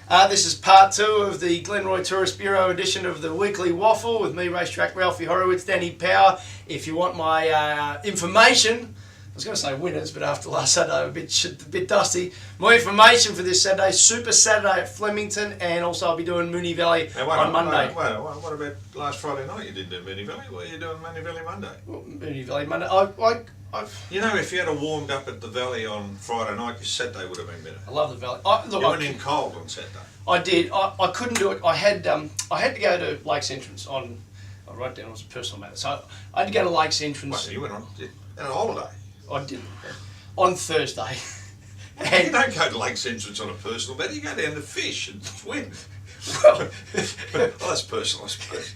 This is part 2 of the Glenroy Tourist Bureau edition of the weekly Waffle with me, Racetrack Ralphy, Horowitz, Danny Power. If you want my information, I was going to say winners, but after last Saturday I'm a bit dusty. My information for this Saturday, Super Saturday at Flemington, and also I'll be doing Moonee Valley on Monday. What about last Friday night? You didn't do Moonee Valley. What are you doing Moonee Valley Monday? Well, Moonee Valley Monday. You know, if you had warmed up at the Valley on Friday night, your Saturday would have been better. I love the Valley. You went in cold on Saturday. I did. I couldn't do it. I had to go to Lakes Entrance on. I wrote down it was a personal matter. So I had to go to Lakes Entrance. Well, you went on a holiday. I didn't. On Thursday. You don't go to Lakes Entrance on a personal matter. You go down to fish and swim. Well, that's personal, I suppose.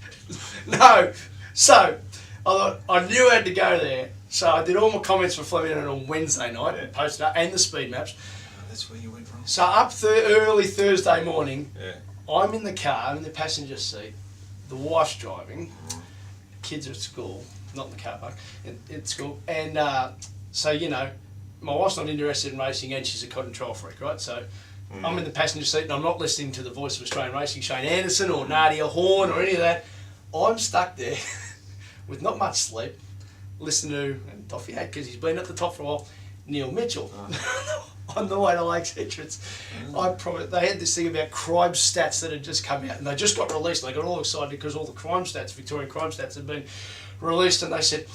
No. So I thought I knew I had to go there. So I did all my comments for Flemington on Wednesday night, and posted up, and the speed maps. That's where you went wrong. So up early Thursday morning, yeah. I'm in the car, I'm in the passenger seat, the wife's driving, kids are at school, not in the car park, at school, and so, you know, my wife's not interested in racing and she's a cotton trial freak, right? So I'm in the passenger seat and I'm not listening to the voice of Australian racing, Shane Anderson or Nadia Horn or any of that. I'm stuck there with not much sleep, listening to, and Toffee had because he's been at the top for a while, Neil Mitchell. On the way to Lakes Entrance. They had this thing about crime stats that had just come out and they just got released. They got all excited because all the crime stats, Victorian crime stats, had been released, and they said,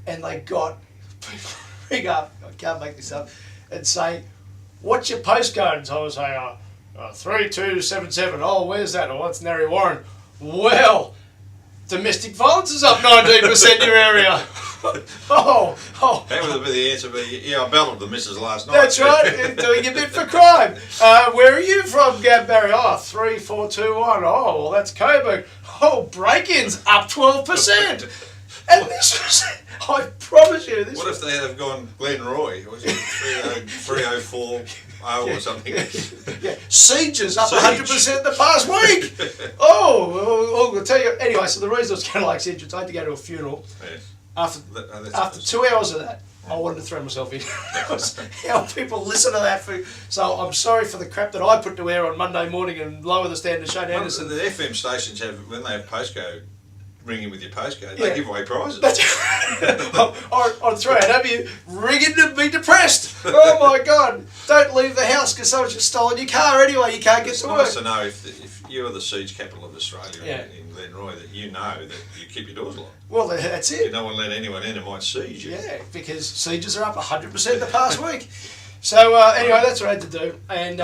and they got people ring up, I can't make this up, and say, what's your postcode? And so I was saying, 3277. Oh, where's that? Oh, it's Narry Warren. Well, domestic violence is up 19% in your area. Oh. That would be the answer, but yeah, I bellowed the missus last night. That's right, doing a bit for crime. Where are you from, Gab Barry? Oh, 3421. Oh, well, that's Coburg. Oh, break-ins up 12%. And this was, I promise you, this What if they had gone Glenroy? Was it 3040 or something? Yeah, Sieges up 100% the past week. I'll tell you. Anyway, so the reason I was going to Lakes Entrance, I had to go to a funeral. Yes. After 2 hours of that, I wanted to throw myself in. How people listen to that. So I'm sorry for the crap that I put to air on Monday morning and lower the standard Shane Anderson. The FM stations have, when they have postcode, ring in with your postcode, they give away prizes. I'd throw it at you, ringing to be depressed. Oh my God, don't leave the house because someone's just stolen your car anyway, you can't get to work. It's nice to know if you are the siege capital of Australia in Glenroy, that you know that you keep your doors locked. Well, that's it. You don't want to let anyone in who might siege you. Yeah, because sieges are up 100% the past week. So anyway, that's what I had to do. And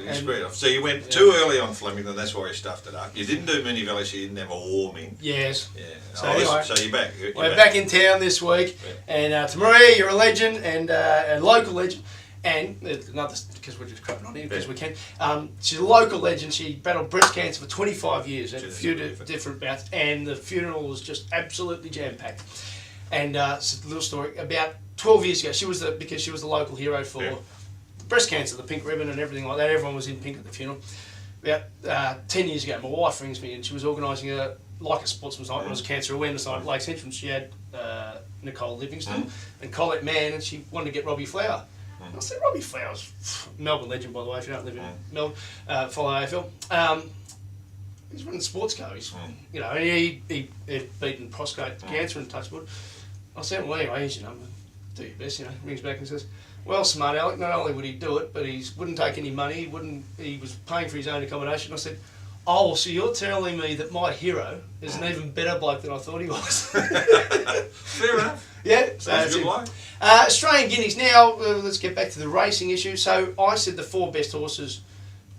you squared off. So you went too early on Flemington, that's why you stuffed it up. You didn't do Moonee Valley, so you didn't have a warming. Yes. Yeah. So anyway, so you're back. We're back in town this week, and to Maria, you're a legend and a local legend. And another, because we're just crapping on here because we can. She's a local legend. She battled breast cancer for 25 years at a few different bouts, and the funeral was just absolutely jam-packed. And it's a little story. About 12 years ago, because she was the local hero for breast cancer, the pink ribbon and everything like that. Everyone was in pink at the funeral. About 10 years ago, my wife rings me and she was organising a sportsman's night. It was a cancer awareness night at Lakes Entrance. She had Nicole Livingston and Colette Mann, and she wanted to get Robbie Flower. I said, Robbie Flower's Melbourne legend, by the way, if you don't live in Melbourne, follow AFL. He's running sports car. He's, you know, he had beaten prostate cancer and touch wood. I said, well, anyway, here's your number. Do your best, you know. Rings back and says, well, smart Alec, not only would he do it, but he wouldn't take any money. He was paying for his own accommodation. I said, oh, so you're telling me that my hero is an even better bloke than I thought he was. Fair enough. Yeah. So that's a good bloke. Australian Guineas. Now, let's get back to the racing issue. So I said the 4 best horses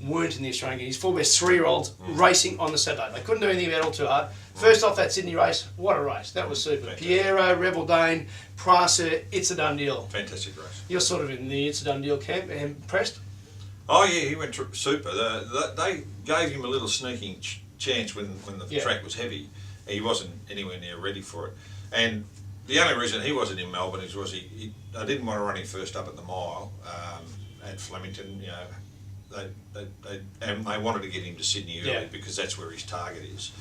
weren't in the Australian Guineas. 4 best 3-year-olds racing on the Saturday. They couldn't do anything about it all too hard. First off, that Sydney race, what a race. That was super. Fantastic. Piero, Rebel Dane, Pricer, It's a Done Deal. Fantastic race. You're sort of in the It's a Done Deal camp. Impressed? Oh yeah, he went super. They gave him a little sneaking chance when the track was heavy. He wasn't anywhere near ready for it. And the only reason he wasn't in Melbourne is I didn't want to run him first up at the mile at Flemington. You know, they wanted to get him to Sydney early because that's where his target is.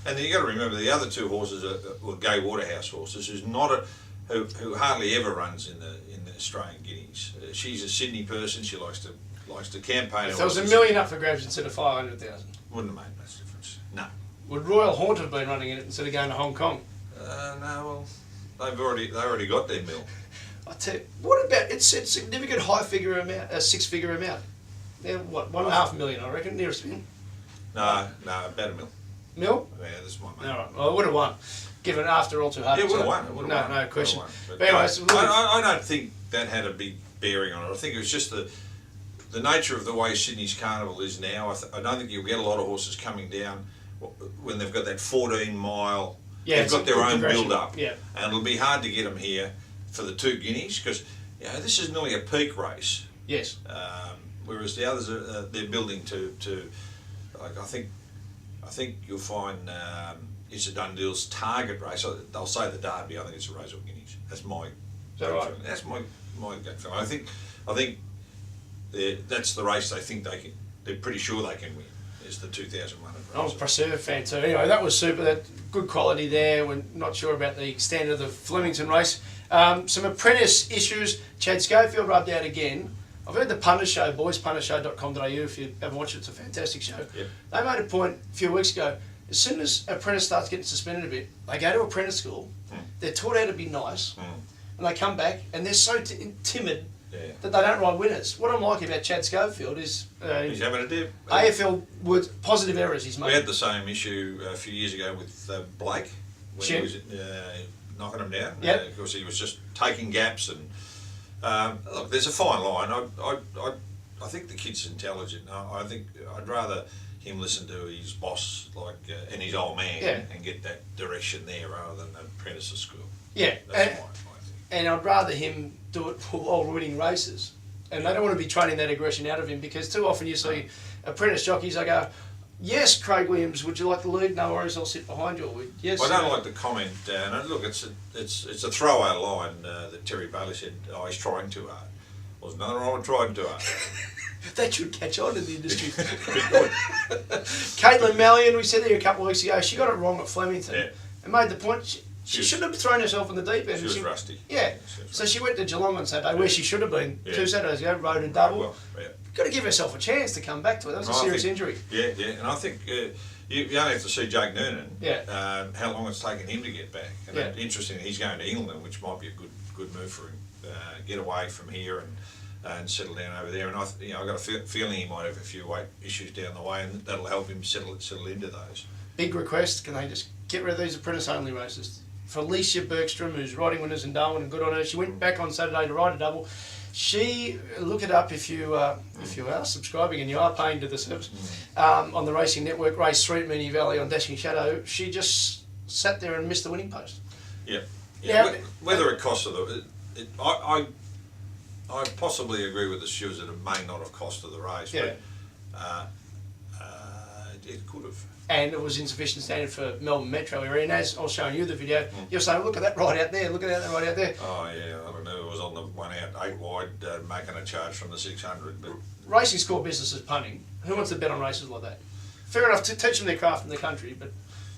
And then you got to remember the other 2 horses were Gay Waterhouse horses, who hardly ever runs in the Australian Guineas. She's a Sydney person. She likes to likes to campaign. If there was $1 million up for grabs instead of 500,000, wouldn't have made much difference. No. Would Royal Haunt have been running it instead of going to Hong Kong? No, well, they already got their mill. I tell you, what about it's a significant high-figure amount, a six-figure amount. They're what, $1.5 million, I reckon, nearest spin. No, about $1 million. Mil? Yeah, that's my mate. All right. Well, I would have won, given after all too hard. Yeah, would have won. No question. But anyways, I don't think that had a big bearing on it. I think it was just the nature of the way Sydney's Carnival is now. I don't think you'll get a lot of horses coming down when they've got that 14-mile. Yeah, they've got their own build-up. Yeah. And it'll be hard to get them here for the 2 guineas because this is nearly a peak race. Yes. Whereas the others they're building to like I think you'll find it's a Dundale's target race. They'll say the Derby. I think it's a Race or Guineas. That's my. Is that right? That's my gut feeling. I think that's the race they think they can. They're pretty sure they can win. Is the 2001 race. I'm a Preserve fan too. Anyway, that was super. That good quality there. We're not sure about the standard of the Flemington race. Some Apprentice issues. Chad Schofield rubbed out again. I've heard the Punter Show, boyspuntershow.com.au, if you haven't watched it, it's a fantastic show. Yep. They made a point a few weeks ago, as soon as Apprentice starts getting suspended a bit, they go to Apprentice school, they're taught how to be nice, and they come back, and they're so timid that they don't ride winners. What I'm liking about Chad Schofield is he's having a dip. AFL with positive errors he's made. We had the same issue a few years ago with Blake, when he was knocking him down, because he was just taking gaps and... look, there's a fine line. I think the kid's intelligent. I think I'd rather him listen to his boss, and his old man, and get that direction there rather than an apprentice school. Yeah, that's my thing. And I'd rather him do it while winning races. And they don't want to be training that aggression out of him because too often you see apprentice jockeys. They go, "Yes, Craig Williams, would you like to lead? No worries, I'll sit behind you." Yes. I don't like the comment. And look, it's a throwaway line that Terry Bailey said. Oh, he's trying too hard. Well, there's nothing wrong with trying too hard. That should catch on in the industry. Caitlyn Malian, we said there a couple of weeks ago. She got it wrong at Flemington and made the point. She shouldn't have thrown herself in the deep end. She was rusty. Yeah. So she went to Geelong on Saturday, where she should have been 2 Saturdays ago, rode a double. Well, got to give herself a chance to come back to it. That was a serious injury. Yeah, and I think you only have to see Jake Noonan. How long it's taken him to get back. And interesting, he's going to England, which might be a good move for him. Get away from here and settle down over there. And I've got a feeling he might have a few weight issues down the way, and that'll help him settle into those. Big request: can they just get rid of these apprentice-only races? Felicia Bergstrom, who's riding winners in Darwin, and good on her. She went back on Saturday to ride a double. She, look it up if you are subscribing and you are paying to the service, on the Racing Network, Race 3 at Moonee Valley on Dashing Shadow. She just sat there and missed the winning post. Yeah. Whether it cost her I possibly agree with the shoes that it may not have cost her the race, but it could have. And it was insufficient standard for Melbourne Metro area. And as I was showing you the video, you're saying, look at that ride out there, look at that ride out there. Oh yeah, I don't know, it was on the one out 8 wide, making a charge from the 600. But racing score business is punting. Who wants to bet on races like that? Fair enough to teach them their craft in the country, but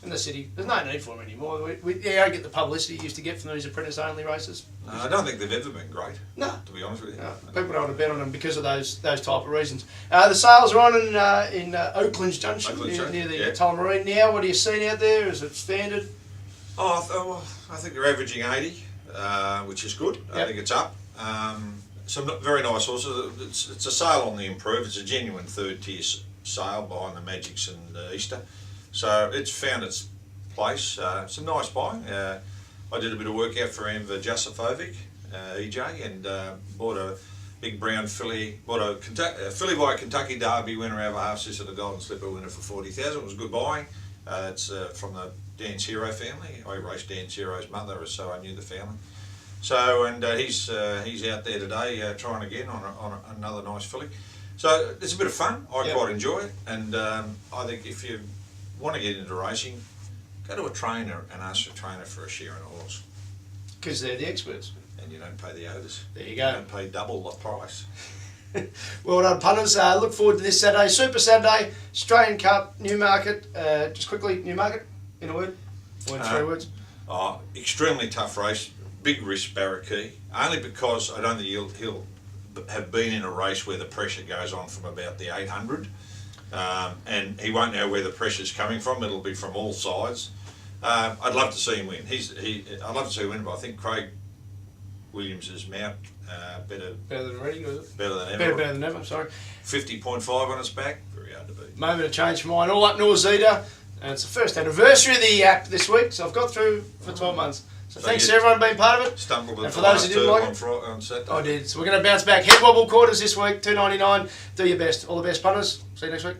in the city, there's no need for them anymore. We don't get the publicity you used to get from these apprentice-only races. No, I don't think they've ever been great. No. To be honest with you. No. People don't want to bet on them because of those type of reasons. The sales are on in Oaklands Junction, near the Tullamarine now. What are you seeing out there? Is it standard? I think they're averaging 80, which is good. I think it's up. Some very nice horses. It's a sale on the improve. It's a genuine third-tier sale behind the Magics and Easter. So it's found its place. Some nice buying. I did a bit of work out for Amber Jasifovic, EJ, and bought a big brown filly. Bought a filly by a Kentucky Derby winner over half sister, the Golden Slipper winner for 40,000. It was good buying. It's from the Dan's Hero family. I raced Dan's Hero's mother, so I knew the family. So and he's out there today trying again on another nice filly. So it's a bit of fun. I quite enjoy it, and I think if you want to get into racing, go to a trainer and ask a trainer for a share in a horse. Because they're the experts. And you don't pay the others. There you go. You don't pay double the price. Well done, punters. Look forward to this Saturday. Super Saturday, Australian Cup, Newmarket. Just quickly, Newmarket, in a word? Or in 3 words? Extremely tough race. Big risk, Barraquee. Only because I don't think he'll have been in a race where the pressure goes on from about the 800, and he won't know where the pressure's coming from. It'll be from all sides. I'd love to see him win. I'd love to see him win, but I think Craig Williams' mount better than Reading, was it? Better than ever. Better than ever, sorry. 50.5 on its back. Very hard to beat. Moment of change for mine. All up Norzita. And it's the first anniversary of the app this week, so I've got through for 12 months. So thanks to everyone being part of it. Stumbled and at for the those last who didn't like it on Saturday. I did. So we're going to bounce back. Head wobble quarters this week, $2.99. Do your best. All the best, punters. See you next week.